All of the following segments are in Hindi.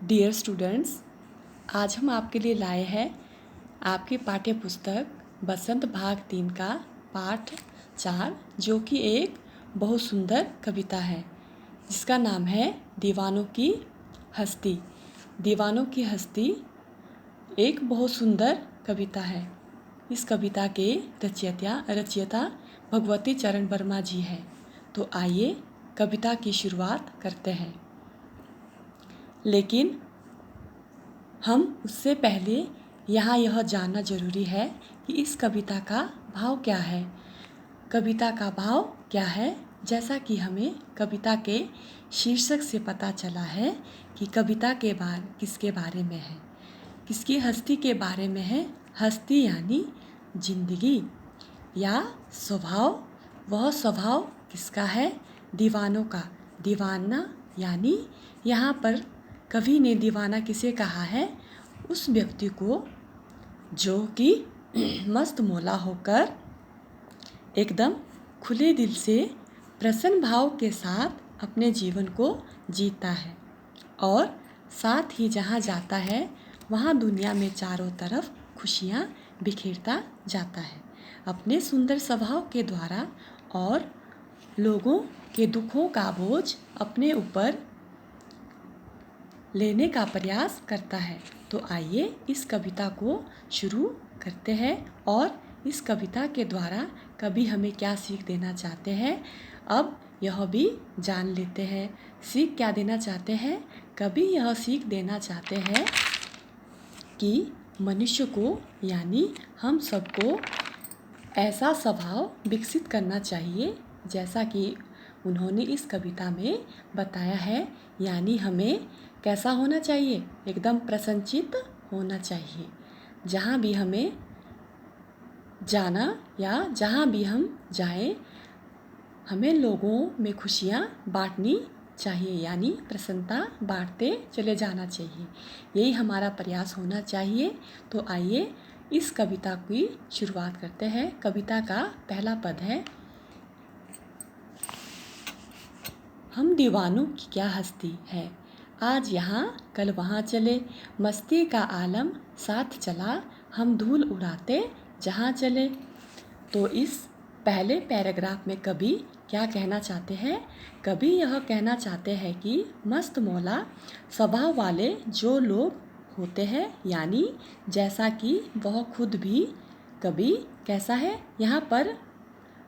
डियर स्टूडेंट्स, आज हम आपके लिए लाए हैं आपकी पाठ्य पुस्तक बसंत भाग 3 का पाठ 4, जो कि एक बहुत सुंदर कविता है जिसका नाम है दीवानों की हस्ती। दीवानों की हस्ती एक बहुत सुंदर कविता है। इस कविता के रचयिता भगवती चरण वर्मा जी हैं। तो आइए कविता की शुरुआत करते हैं। लेकिन हम उससे पहले यहाँ यह जानना जरूरी है कि इस कविता का भाव क्या है। कविता का भाव क्या है? जैसा कि हमें कविता के शीर्षक से पता चला है कि कविता के किसके बारे में है, किसकी हस्ती के बारे में है। हस्ती यानी जिंदगी या स्वभाव। वह स्वभाव किसका है? दीवानों का। दीवाना यानी यहाँ पर कवि ने दीवाना किसे कहा है? उस व्यक्ति को जो कि मस्त मौला होकर एकदम खुले दिल से प्रसन्न भाव के साथ अपने जीवन को जीता है और साथ ही जहाँ जाता है वहाँ दुनिया में चारों तरफ खुशियाँ बिखेरता जाता है अपने सुंदर स्वभाव के द्वारा और लोगों के दुखों का बोझ अपने ऊपर लेने का प्रयास करता है। तो आइए इस कविता को शुरू करते हैं और इस कविता के द्वारा कवि हमें क्या सीख देना चाहते हैं, अब यह भी जान लेते हैं। सीख क्या देना चाहते हैं? कवि यह सीख देना चाहते हैं कि मनुष्य को यानी हम सबको ऐसा स्वभाव विकसित करना चाहिए जैसा कि उन्होंने इस कविता में बताया है। यानी हमें कैसा होना चाहिए? एकदम प्रसन्नचित्त होना चाहिए। जहाँ भी हमें जाना या जहाँ भी हम जाएं, हमें लोगों में खुशियाँ बांटनी चाहिए, यानी प्रसन्नता बांटते चले जाना चाहिए। यही हमारा प्रयास होना चाहिए। तो आइए इस कविता की शुरुआत करते हैं। कविता का पहला पद है, हम दीवानों की क्या हस्ती है, आज यहाँ कल वहाँ चले, मस्ती का आलम साथ चला, हम धूल उड़ाते जहाँ चले। तो इस पहले पैराग्राफ में कवि क्या कहना चाहते हैं? कवि यह कहना चाहते हैं कि मस्त मौला स्वभाव वाले जो लोग होते हैं, यानी जैसा कि वह खुद भी कवि कैसा है, यहाँ पर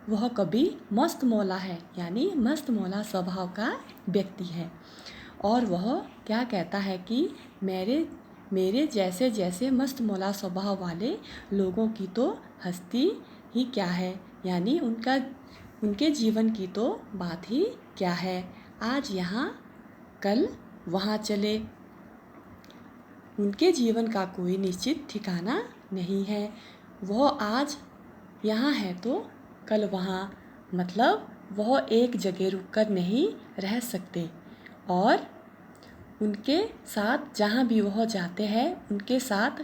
वह कवि मस्त मौला है, यानी मस्त मौला स्वभाव का व्यक्ति है। और वह क्या कहता है कि मेरे जैसे जैसे मस्त मौला स्वभाव वाले लोगों की तो हस्ती ही क्या है, यानी उनके जीवन की तो बात ही क्या है। आज यहाँ कल वहाँ चले, उनके जीवन का कोई निश्चित ठिकाना नहीं है। वह आज यहाँ है तो कल वहाँ, मतलब वह एक जगह रुककर नहीं रह सकते और उनके साथ जहाँ भी वह जाते हैं उनके साथ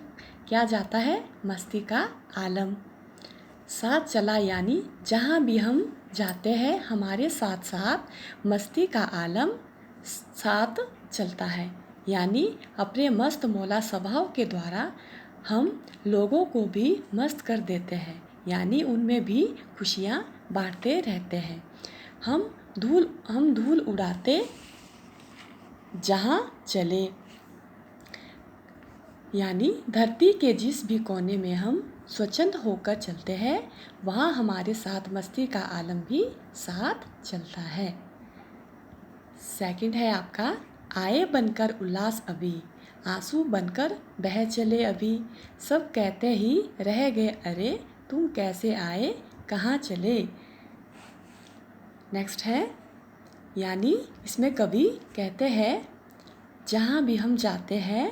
क्या जाता है? मस्ती का आलम साथ चला, यानी जहाँ भी हम जाते हैं हमारे साथ साथ मस्ती का आलम साथ चलता है। यानी अपने मस्त मौला स्वभाव के द्वारा हम लोगों को भी मस्त कर देते हैं, यानी उनमें भी खुशियाँ बांटते रहते हैं। हम धूल उड़ाते जहाँ चले, यानी धरती के जिस भी कोने में हम स्वच्छंद होकर चलते हैं वहाँ हमारे साथ मस्ती का आलम भी साथ चलता है। सेकंड है आपका, आए बनकर उल्लास अभी, आंसू बनकर बह चले अभी, सब कहते ही रह गए अरे, तुम कैसे आए कहाँ चले। नेक्स्ट है, यानी इसमें कवि कहते हैं जहाँ भी हम जाते हैं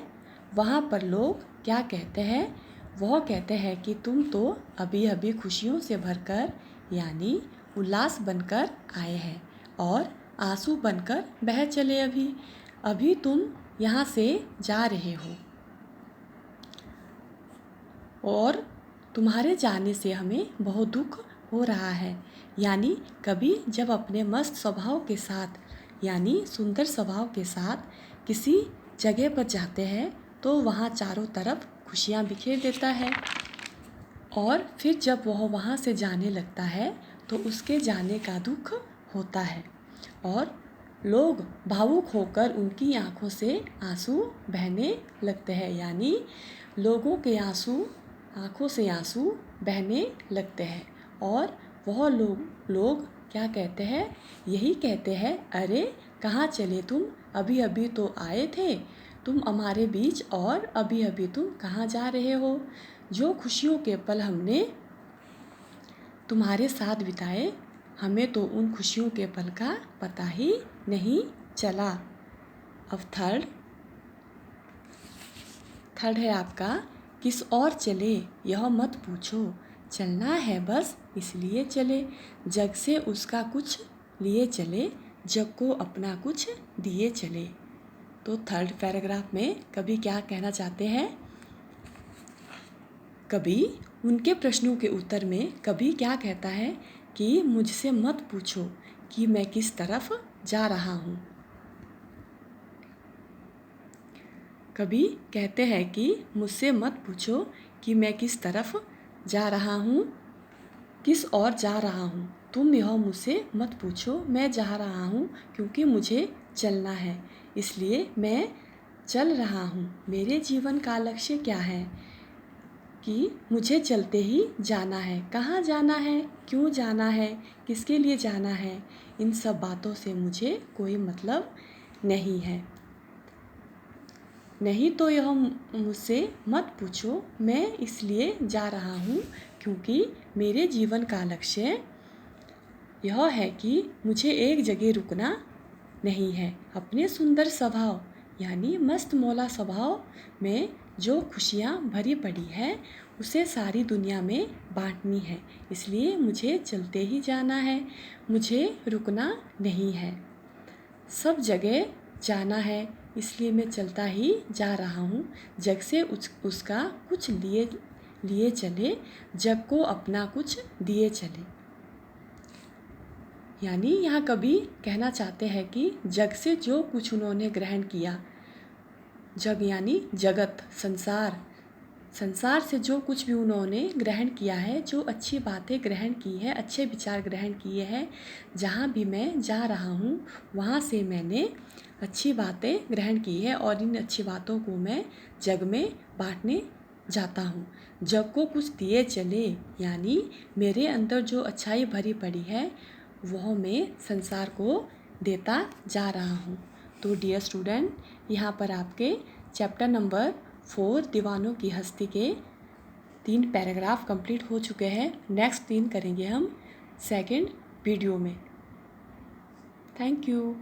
वहाँ पर लोग क्या कहते हैं? वह कहते हैं कि तुम तो अभी अभी खुशियों से भरकर यानी उल्लास बनकर आए हैं और आंसू बनकर बह चले अभी तुम यहाँ से जा रहे हो और तुम्हारे जाने से हमें बहुत दुख हो रहा है। यानी कवि जब अपने मस्त स्वभाव के साथ यानी सुंदर स्वभाव के साथ किसी जगह पर जाते हैं तो वहाँ चारों तरफ खुशियाँ बिखेर देता है। और फिर जब वह वहाँ से जाने लगता है तो उसके जाने का दुख होता है और लोग भावुक होकर उनकी आँखों से आंसू बहने लगते हैं। यानी लोगों के आँखों से आंसू बहने लगते हैं और वह लोग क्या कहते हैं, यही कहते हैं, अरे कहाँ चले तुम, अभी अभी तो आए थे तुम हमारे बीच और अभी अभी तुम कहाँ जा रहे हो। जो खुशियों के पल हमने तुम्हारे साथ बिताए, हमें तो उन खुशियों के पल का पता ही नहीं चला। अब थर्ड है आपका, किस और चले यह मत पूछो, चलना है बस इसलिए चले, जग से उसका कुछ लिए चले, जग को अपना कुछ दिए चले। तो थर्ड पैराग्राफ में कवि क्या कहना चाहते हैं, कवि उनके प्रश्नों के उत्तर में कवि क्या कहता है कि मुझसे मत पूछो कि मैं किस तरफ जा रहा हूँ। कवि कहते हैं कि मुझसे मत पूछो कि मैं किस तरफ जा रहा हूँ, किस और जा रहा हूँ। तुम यह मुझसे मत पूछो, मैं जा रहा हूँ क्योंकि मुझे चलना है, इसलिए मैं चल रहा हूँ। मेरे जीवन का लक्ष्य क्या है कि मुझे चलते ही जाना है। कहाँ जाना है, क्यों जाना है, किसके लिए जाना है, इन सब बातों से मुझे कोई मतलब नहीं है। नहीं तो यह मुझसे मत पूछो, मैं इसलिए जा रहा हूँ क्योंकि मेरे जीवन का लक्ष्य यह है कि मुझे एक जगह रुकना नहीं है। अपने सुंदर स्वभाव यानी मस्त मौला स्वभाव में जो खुशियाँ भरी पड़ी है उसे सारी दुनिया में बांटनी है, इसलिए मुझे चलते ही जाना है, मुझे रुकना नहीं है। सब जगह जाना है इसलिए मैं चलता ही जा रहा हूँ। जग से उसका कुछ लिए चले, जग को अपना कुछ दिए चले। यानी यहाँ कवि कहना चाहते हैं कि जग से जो कुछ उन्होंने ग्रहण किया, जग यानी जगत, संसार से जो कुछ भी उन्होंने ग्रहण किया है, जो अच्छी बातें ग्रहण की है, अच्छे विचार ग्रहण किए हैं, जहाँ भी मैं जा रहा हूँ वहाँ से मैंने अच्छी बातें ग्रहण की है और इन अच्छी बातों को मैं जग में बांटने जाता हूँ। जग को कुछ दिए चले यानी मेरे अंदर जो अच्छाई भरी पड़ी है वह मैं संसार को देता जा रहा हूँ। तो डियर स्टूडेंट, यहाँ पर आपके चैप्टर नंबर 4 दीवानों की हस्ती के 3 पैराग्राफ कंप्लीट हो चुके हैं। नेक्स्ट 3 करेंगे हम सेकंड वीडियो में। Thank you.